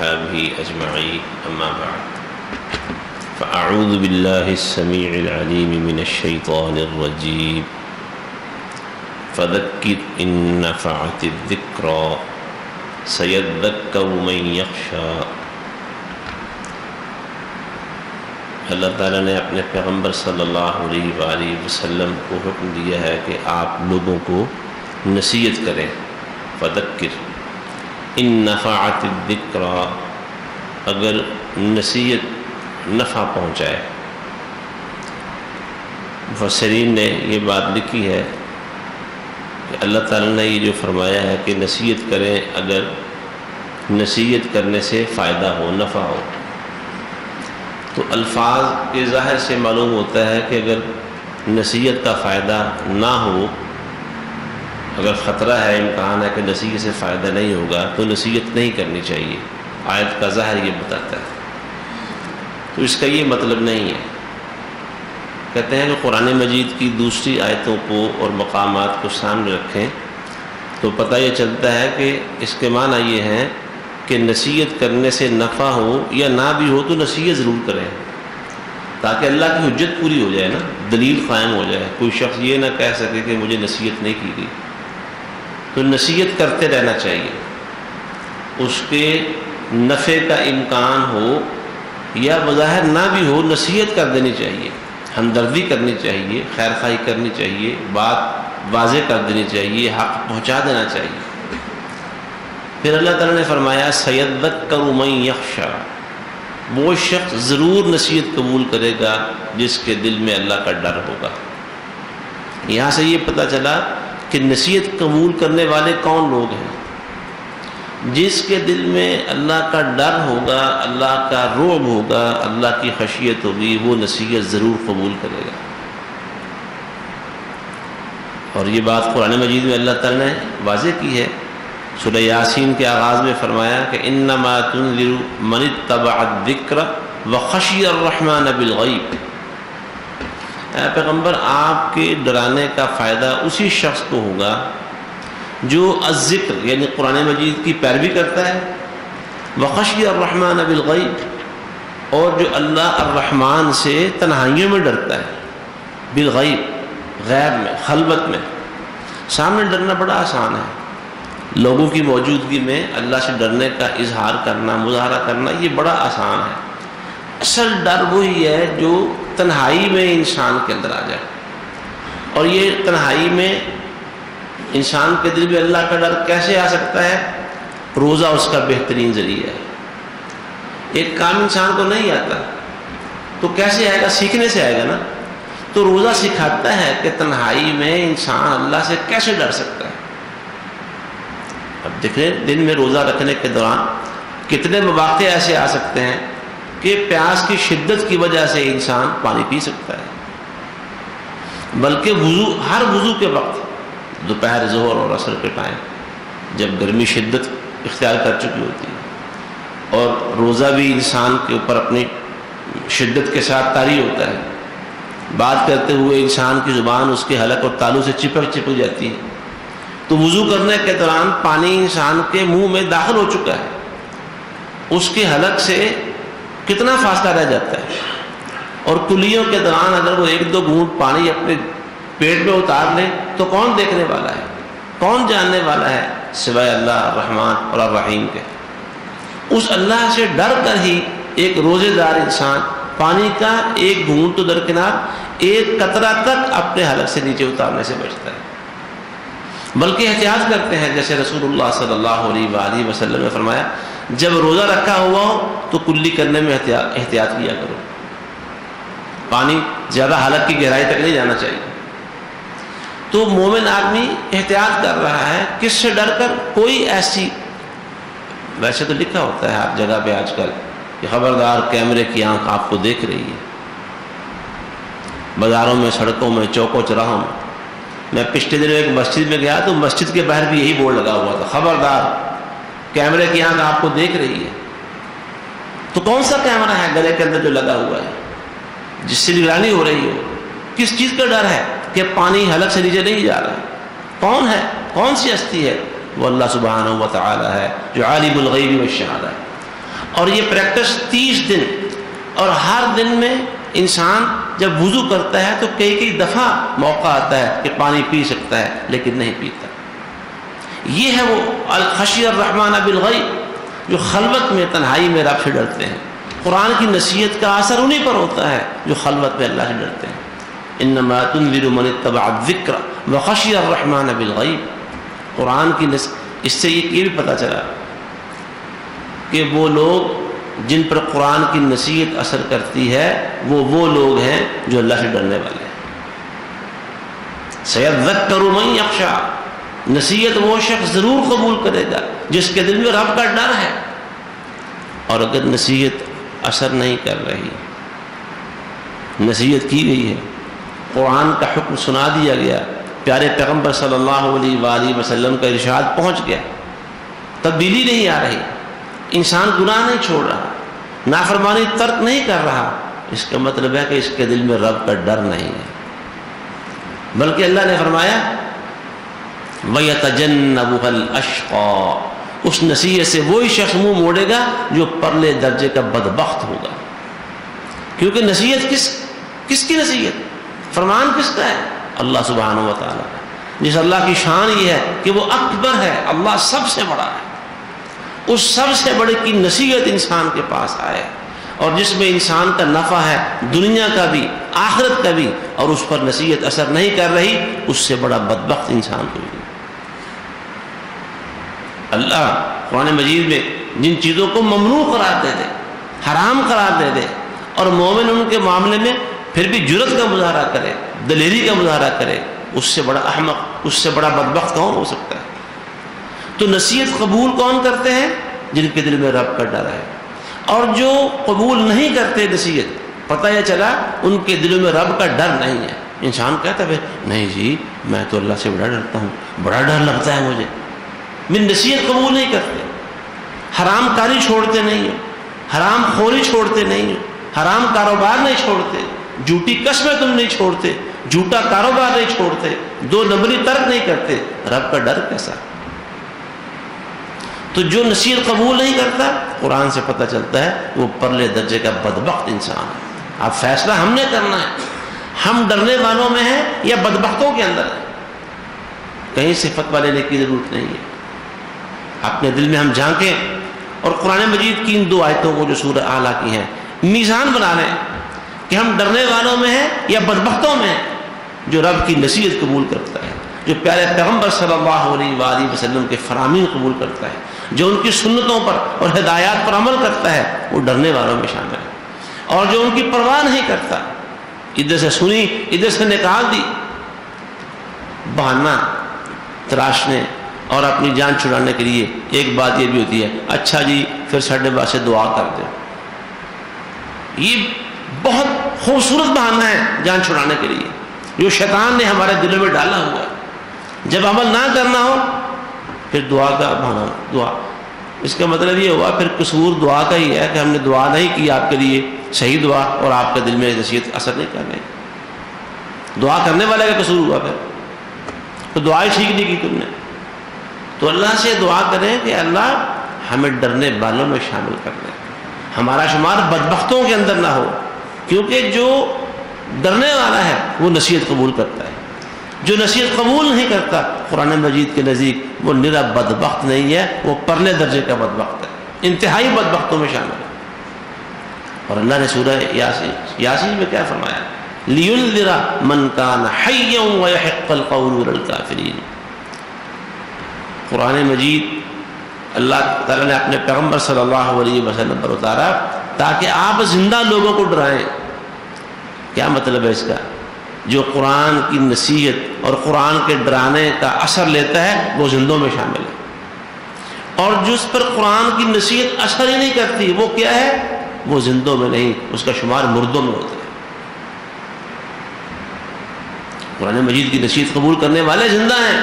به أجمعين أما بعد فأعوذ بالله السميع العليم من الشيطان الرجيم فذكر إن نفعت الذكرى سيذكر من يخشى۔ اللہ تعالیٰ نے اپنے پیغمبر صلی اللہ علیہ وآلہ وسلم کو حکم دیا ہے کہ آپ لوگوں کو نصیحت کریں۔ فذکر ان نفعت الذکریٰ، اگر نصیحت نفع پہنچائے۔ مفسرین نے یہ بات لکھی ہے کہ اللہ تعالیٰ نے یہ جو فرمایا ہے کہ نصیحت کریں، اگر نصیحت کرنے سے فائدہ ہو، نفع ہو، تو الفاظ کے ظاہر سے معلوم ہوتا ہے کہ اگر نصیحت کا فائدہ نہ ہو، اگر خطرہ ہے، امکان ہے کہ نصیحت سے فائدہ نہیں ہوگا، تو نصیحت نہیں کرنی چاہیے۔ آیت کا ظاہر یہ بتاتا ہے، تو اس کا یہ مطلب نہیں ہے۔ کہتے ہیں کہ قرآن مجید کی دوسری آیتوں کو اور مقامات کو سامنے رکھیں تو پتہ یہ چلتا ہے کہ اس کے معنی یہ ہیں کہ نصیحت کرنے سے نفع ہو یا نہ بھی ہو تو نصیحت ضرور کریں، تاکہ اللہ کی حجت پوری ہو جائے نا، دلیل قائم ہو جائے، کوئی شخص یہ نہ کہہ سکے کہ مجھے نصیحت نہیں کی گئی۔ تو نصیحت کرتے رہنا چاہیے، اس کے نفع کا امکان ہو یا بظاہر نہ بھی ہو، نصیحت کر دینی چاہیے، ہمدردی کرنی چاہیے، خیر خواہی کرنی چاہیے، بات واضح کر دینی چاہیے، حق پہنچا دینا چاہیے۔ پھر اللہ تعالیٰ نے فرمایا سَيَذَّكَّرُ مَن يَخْشَىٰ، وہ شخص ضرور نصیحت قبول کرے گا جس کے دل میں اللہ کا ڈر ہوگا۔ یہاں سے یہ پتہ چلا کہ نصیحت قبول کرنے والے کون لوگ ہیں؟ جس کے دل میں اللہ کا ڈر ہوگا، اللہ کا رعب ہوگا، اللہ کی خشیت ہوگی، وہ نصیحت ضرور قبول کرے گا۔ اور یہ بات قرآن مجید میں اللہ تعالیٰ نے واضح کی ہے۔ سورہ یاسین کے آغاز میں فرمایا کہ انما تنذر من اتبع الذکر وخشی الرحمن بالغیب۔ اے پیغمبر، آپ کے ڈرانے کا فائدہ اسی شخص کو ہوگا جو الذکر یعنی قرآن مجید کی پیروی کرتا ہے، وخشی الرحمن بالغیب، اور جو اللہ الرحمن سے تنہائیوں میں ڈرتا ہے، بالغیب غیب میں، خلوت میں۔ سامنے ڈرنا بڑا آسان ہے، لوگوں کی موجودگی میں اللہ سے ڈرنے کا اظہار کرنا، مظاہرہ کرنا، یہ بڑا آسان ہے۔ اصل ڈر وہی ہے جو تنہائی میں انسان کے اندر آ جائے، اور یہ تنہائی میں انسان کے دل میں اللہ کا ڈر کیسے آ سکتا ہے؟ روزہ اس کا بہترین ذریعہ ہے۔ ایک کام انسان کو نہیں آتا تو کیسے آئے گا؟ سیکھنے سے آئے گا نا۔ تو روزہ سکھاتا ہے کہ تنہائی میں انسان اللہ سے کیسے ڈر سکتا ہے۔ اب دیکھیں دن میں روزہ رکھنے کے دوران کتنے مواقع ایسے آ سکتے ہیں کہ پیاس کی شدت کی وجہ سے انسان پانی پی سکتا ہے، بلکہ ہر وضو کے وقت، دوپہر، ظہر اور عصر کے ٹائم، جب گرمی شدت اختیار کر چکی ہوتی ہے، اور روزہ بھی انسان کے اوپر اپنی شدت کے ساتھ طاری ہوتا ہے، بات کرتے ہوئے انسان کی زبان اس کے حلق اور تالو سے چپک جاتی ہے، تو وضو کرنے کے دوران پانی انسان کے منہ میں داخل ہو چکا ہے، اس کے حلق سے کتنا فاصلہ رہ جاتا ہے، اور کلیوں کے دوران اگر وہ ایک دو گھونٹ پانی اپنے پیٹ میں اتار لے تو کون دیکھنے والا ہے، کون جاننے والا ہے سوائے اللہ الرحمن اور الرحیم کے۔ اس اللہ سے ڈر کر ہی ایک روزے دار انسان پانی کا ایک گھونٹ تو درکنار، ایک قطرہ تک اپنے حلق سے نیچے اتارنے سے بچتا ہے، بلکہ احتیاط کرتے ہیں، جیسے رسول اللہ صلی اللہ علیہ وآلہ وسلم نے فرمایا جب روزہ رکھا ہوا ہو تو کلی کرنے میں احتیاط کیا کرو، پانی زیادہ حلق کی گہرائی تک نہیں جانا چاہیے۔ تو مومن آدمی احتیاط کر رہا ہے، کس سے ڈر کر؟ کوئی ایسی، ویسے تو لکھا ہوتا ہے ہر جگہ پہ آج کل کہ خبردار کیمرے کی آنکھ آپ کو دیکھ رہی ہے، بازاروں میں، سڑکوں میں، چوکوں چراہوں میں۔ میں پچھلے دنوں ایک مسجد میں گیا تو مسجد کے باہر بھی یہی بورڈ لگا ہوا تھا، خبردار کیمرے کی آنکھ آپ کو دیکھ رہی ہے۔ تو کون سا کیمرہ ہے گلے کے اندر جو لگا ہوا ہے جس سے نگرانی ہو رہی ہو؟ کس چیز کا ڈر ہے کہ پانی حلق سے نیچے نہیں جا رہا؟ کون ہے؟ کون سی ہستی ہے؟ وہ اللہ سبحانہ و تعالی ہے جو عالم الغیب والشہادہ ہے۔ اور یہ پریکٹس 30 دن، اور ہر دن میں انسان جب وضو کرتا ہے تو کئی دفعہ موقع آتا ہے کہ پانی پی سکتا ہے لیکن نہیں پیتا. یہ ہے وہ الخشی الرحمن بالغیب، جو خلوت میں تنہائی میں رب سے ڈرتے ہیں. قرآن کی نصیحت کا اثر انہی پر ہوتا ہے جو خلوت میں اللہ سے ڈرتے ہیں. انما تنذر من اتبع الذکر وخشی الرحمن بالغیب. قرآن کی اس سے یہ بھی پتہ چلا کہ وہ لوگ جن پر قرآن کی نصیحت اثر کرتی ہے وہ لوگ ہیں جو اللہ سے ڈرنے والے ہیں. سیذکر من یخشی، نصیحت وہ شخص ضرور قبول کرے گا جس کے دل میں رب کا ڈر ہے. اور اگر نصیحت اثر نہیں کر رہی، نصیحت کی گئی ہے، قرآن کا حکم سنا دیا گیا، پیارے پیغمبر صلی اللہ علیہ وآلہ وسلم کا ارشاد پہنچ گیا، تبدیلی نہیں آ رہی، انسان گناہ نہیں چھوڑ رہا، نافرمانی ترک نہیں کر رہا، اس کا مطلب ہے کہ اس کے دل میں رب کا ڈر نہیں ہے. بلکہ اللہ نے فرمایا وَيَتَجَنَّبُهَا الْأَشْقَى، اس نصیحت سے وہی شخص منہ موڑے گا جو پرلے درجے کا بدبخت ہوگا. کیونکہ نصیحت کس کی نصیحت، فرمان کس کا ہے؟ اللہ سبحانہ و تعالیٰ کا. جس اللہ کی شان یہ ہے کہ وہ اکبر ہے، اللہ سب سے بڑا ہے. اس سب سے بڑے کی نصیحت انسان کے پاس آئے، اور جس میں انسان کا نفع ہے دنیا کا بھی آخرت کا بھی، اور اس پر نصیحت اثر نہیں کر رہی، اس سے بڑا بدبخت انسان کو بھی. اللہ قرآن مجید میں جن چیزوں کو ممنوع قرار دے دے، حرام قرار دے دے، اور مومن ان کے معاملے میں پھر بھی جرأت کا مظاہرہ کرے، دلیری کا مظاہرہ کرے، اس سے بڑا احمق، اس سے بڑا بدبخت کون ہو سکتا ہے؟ تو نصیحت قبول کون کرتے ہیں؟ جن کے دل میں رب کا ڈر ہے. اور جو قبول نہیں کرتے نصیحت، پتہ یہ چلا ان کے دلوں میں رب کا ڈر نہیں ہے. انسان کہتا ہے نہیں جی میں تو اللہ سے بڑا ڈرتا ہوں، بڑا ڈر لگتا ہے مجھے، میں نصیحت قبول نہیں کرتے، حرام کاری چھوڑتے نہیں ہیں، حرام خوری چھوڑتے نہیں ہیں، حرام کاروبار نہیں چھوڑتے، جھوٹی قسمیں تم نہیں چھوڑتے، جھوٹا کاروبار نہیں چھوڑتے، 2 نمبری ترک نہیں کرتے. رب کا ڈر کیسا؟ تو جو نصیحت قبول نہیں کرتا، قرآن سے پتہ چلتا ہے وہ پرلے درجے کا بدبخت انسان ہے. اب فیصلہ ہم نے کرنا ہے، ہم ڈرنے والوں میں ہیں یا بدبختوں کے اندر ہیں. کہیں صفت والے لینے کی ضرورت نہیں ہے. اپنے دل میں ہم جھانکیں اور قرآن مجید کی ان 2 آیتوں کو جو سورہ اعلیٰ کی ہیں میزان بنا لیں کہ ہم ڈرنے والوں میں ہیں یا بدبختوں میں ہیں جو رب کی نصیحت قبول کرتا ہے، جو پیارے پیغمبر صلی اللہ علیہ وآلہ وسلم کے فرامین قبول کرتا ہے، جو ان کی سنتوں پر اور ہدایات پر عمل کرتا ہے، وہ ڈرنے والوں میں شامل ہے. اور جو ان کی پرواہ نہیں کرتا، ادھر سے سنی ادھر سے نکال دی، بہانہ تراشنے اور اپنی جان چھڑانے کے لیے ایک بات یہ بھی ہوتی ہے، اچھا جی پھر ساڈے واسطے دعا کر دو. یہ بہت خوبصورت بہانہ ہے جان چھڑانے کے لیے جو شیطان نے ہمارے دلوں میں ڈالا ہوا ہے. جب عمل نہ کرنا ہو پھر دعا کا بہانہ، دعا، اس کا مطلب یہ ہوا پھر قصور دعا کا ہی ہے کہ ہم نے دعا نہیں کی آپ کے لیے صحیح دعا اور آپ کے دل میں نصیحت اثر نہیں کر رہی. دعا کرنے والے کا قصور ہوا، پھر تو دعا ہی ٹھیک نہیں کی تم نے. تو اللہ سے دعا کریں کہ اللہ ہمیں ڈرنے والوں میں شامل کر لیں، ہمارا شمار بدبختوں کے اندر نہ ہو. کیونکہ جو ڈرنے والا ہے وہ نصیحت قبول کرتا ہے، جو نصیحت قبول نہیں کرتا قرآن مجید کے نزدیک وہ نرا بدبخت نہیں ہے، وہ پرلے درجے کا بدبخت ہے، انتہائی بدبختوں میں شامل ہے. اور اللہ نے سورہ یاسین میں کیا فرمایا؟ لِيُنذِرَ مَنْ كَانَ حَيًّا وَيَحِقَّ الْقَوْلُ عَلَى الْكَافِرِينَ. قرآن مجید اللہ تعالیٰ نے اپنے پیغمبر صلی اللہ علیہ وسلم پر اتارا تاکہ آپ زندہ لوگوں کو ڈرائیں. کیا مطلب ہے اس کا؟ جو قرآن کی نصیحت اور قرآن کے ڈرانے کا اثر لیتا ہے وہ زندوں میں شامل ہے، اور جس پر قرآن کی نصیحت اثر ہی نہیں کرتی وہ کیا ہے؟ وہ زندوں میں نہیں، اس کا شمار مردوں میں ہوتا ہے. قرآن مجید کی نصیحت قبول کرنے والے زندہ ہیں،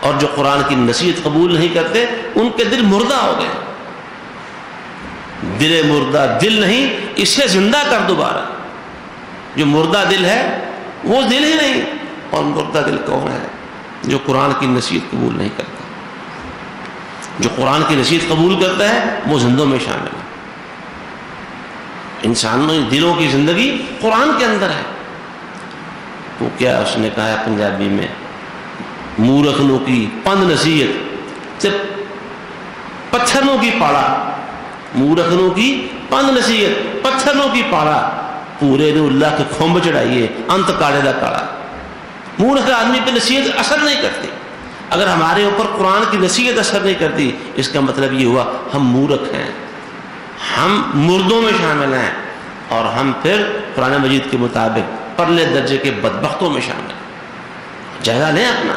اور جو قرآن کی نصیحت قبول نہیں کرتے ان کے دل مردہ ہو گئے. دل مردہ دل نہیں، اسے زندہ کر دوبارہ. جو مردہ دل ہے وہ دل ہی نہیں، اور مردہ دل کون ہے؟ جو قرآن کی نصیحت قبول نہیں کرتا. جو قرآن کی نصیحت قبول کرتا ہے وہ زندوں میں شامل ہے. انسانوں دلوں کی زندگی قرآن کے اندر ہے. وہ کیا اس نے کہا ہے پنجابی میں، مورخنوں کی پند نصیحت سے پتھروں کی پاڑا، مورخنوں کی پند نصیحت پتھروں کی پاڑا، پورے نے اللہ کے کھمب چڑھائیے انت کاڑے دا کاڑا. مورخ آدمی پہ نصیحت اثر نہیں کرتی. اگر ہمارے اوپر قرآن کی نصیحت اثر نہیں کرتی، اس کا مطلب یہ ہوا ہم مورخ ہیں، ہم مردوں میں شامل ہیں، اور ہم پھر قرآن مجید کے مطابق پرلے درجے کے بدبختوں میں شامل ہیں. جائزہ لیں اپنا.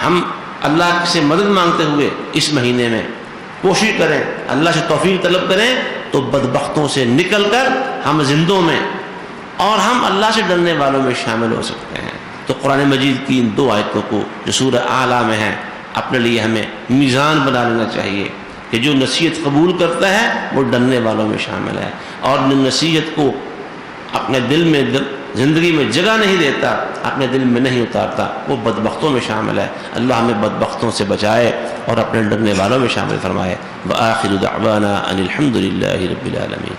ہم اللہ سے مدد مانگتے ہوئے اس مہینے میں کوشش کریں، اللہ سے توفیق طلب کریں تو بدبختوں سے نکل کر ہم زندوں میں اور ہم اللہ سے ڈرنے والوں میں شامل ہو سکتے ہیں. تو قرآن مجید کی ان 2 آیتوں کو جو سورہ اعلیٰ میں ہیں اپنے لیے ہمیں میزان بنا لینا چاہیے کہ جو نصیحت قبول کرتا ہے وہ ڈرنے والوں میں شامل ہے، اور جو نصیحت کو اپنے دل میں زندگی میں جگہ نہیں دیتا، اپنے دل میں نہیں اتارتا، وہ بدبختوں میں شامل ہے. اللہ ہمیں بدبختوں سے بچائے اور اپنے ڈرنے والوں میں شامل فرمائے. وآخر دعوانا ان الحمد للہ رب العالمین.